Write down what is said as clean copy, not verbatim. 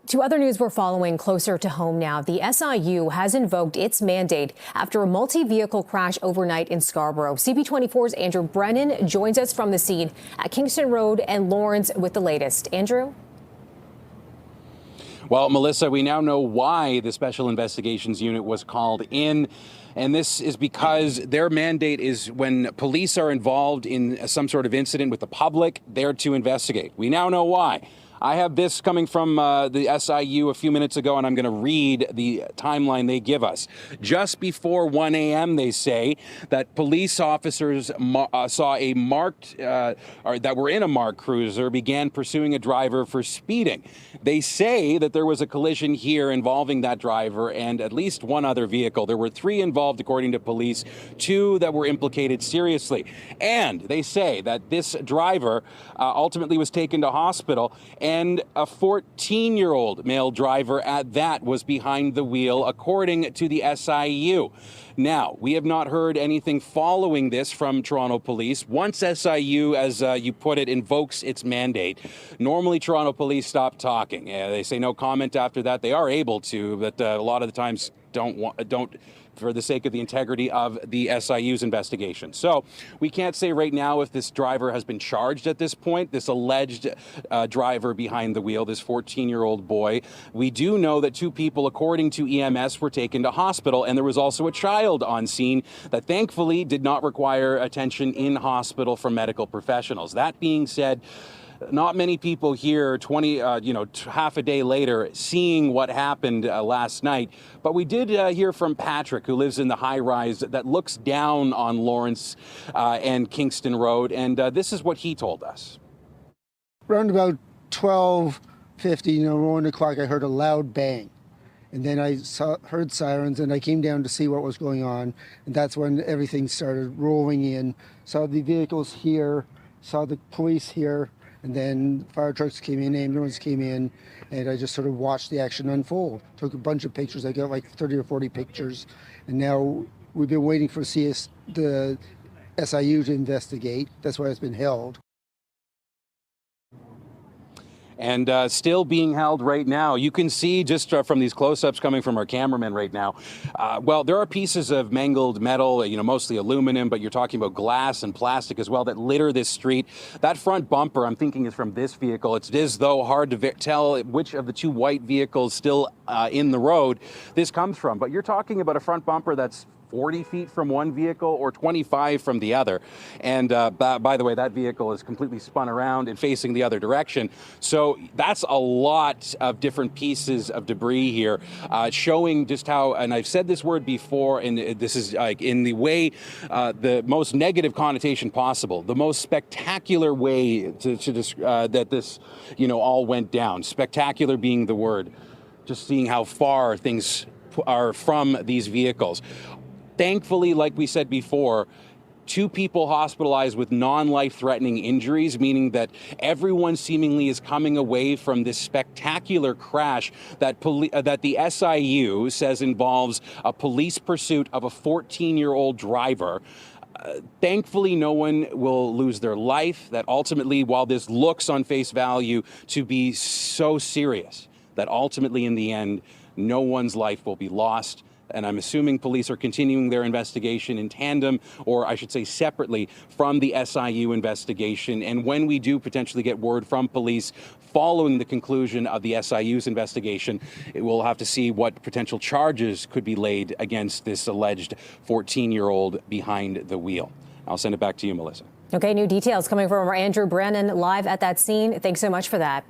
To other news we're following closer to home now. The SIU has invoked its mandate after a multi-vehicle crash overnight in Scarborough. CP24's Andrew Brennan joins us from the scene at Kingston Road and Lawrence with the latest. Andrew? Well, Melissa, we now know why the Special Investigations Unit was called in. And this is because their mandate is when police are involved in some sort of incident with the public, they're to investigate. We now know why. I have this coming from the SIU a few minutes ago, and I'm going to read the timeline they give us. Just before 1 a.m., they say that police officers saw a that were in a marked cruiser began pursuing a driver for speeding. They say that there was a collision here involving that driver and at least one other vehicle. There were 3 involved, according to police, 2 that were implicated seriously. And they say that this driver ultimately was taken to hospital, and a 14-year-old male driver at that was behind the wheel, according to the SIU. Now, we have not heard anything following this from Toronto Police. Once SIU, as you put it, invokes its mandate, normally Toronto Police stop talking. They say no comment after that. They are able to, but a lot of the times don't for the sake of the integrity of the SIU's investigation. So we can't say right now if this driver has been charged at this point, this alleged driver behind the wheel, this 14-year-old boy. We do know that 2 people, according to EMS, were taken to hospital, and there was also a child on scene that thankfully did not require attention in hospital from medical professionals. That being said, not many people here half a day later seeing what happened last night. But we did hear from Patrick, who lives in the high rise that looks down on Lawrence and Kingston Road. And this is what he told us. Around about 12:50, 1 o'clock, I heard a loud bang. And then I heard sirens, and I came down to see what was going on. And that's when everything started rolling in. Saw the vehicles here, saw the police here. And then fire trucks came in, ambulance came in, and I just sort of watched the action unfold. Took a bunch of pictures. I got like 30 or 40 pictures. And now we've been waiting for the SIU to investigate. That's why it's been held. And still being held right now. You can see just from these close-ups coming from our cameraman right now. Well, there are pieces of mangled metal, mostly aluminum, but you're talking about glass and plastic as well that litter this street. That front bumper, I'm thinking, is from this vehicle. It is, though, hard to tell which of the 2 white vehicles still in the road this comes from. But you're talking about a front bumper that's 40 feet from one vehicle or 25 from the other. And by the way, that vehicle is completely spun around and facing the other direction. So that's a lot of different pieces of debris here, showing just how, and I've said this word before, and this is like in the way, the most negative connotation possible, the most spectacular way that this, all went down. Spectacular being the word. Just seeing how far things are from these vehicles. Thankfully, like we said before, 2 people hospitalized with non-life-threatening injuries, meaning that everyone seemingly is coming away from this spectacular crash that the SIU says involves a police pursuit of a 14-year-old driver. Thankfully, no one will lose their life. That ultimately, while this looks on face value to be so serious, that ultimately in the end, no one's life will be lost. And I'm assuming police are continuing their investigation in tandem, or I should say separately, from the SIU investigation. And when we do potentially get word from police following the conclusion of the SIU's investigation, we'll have to see what potential charges could be laid against this alleged 14-year-old behind the wheel. I'll send it back to you, Melissa. Okay, new details coming from our Andrew Brennan live at that scene. Thanks so much for that.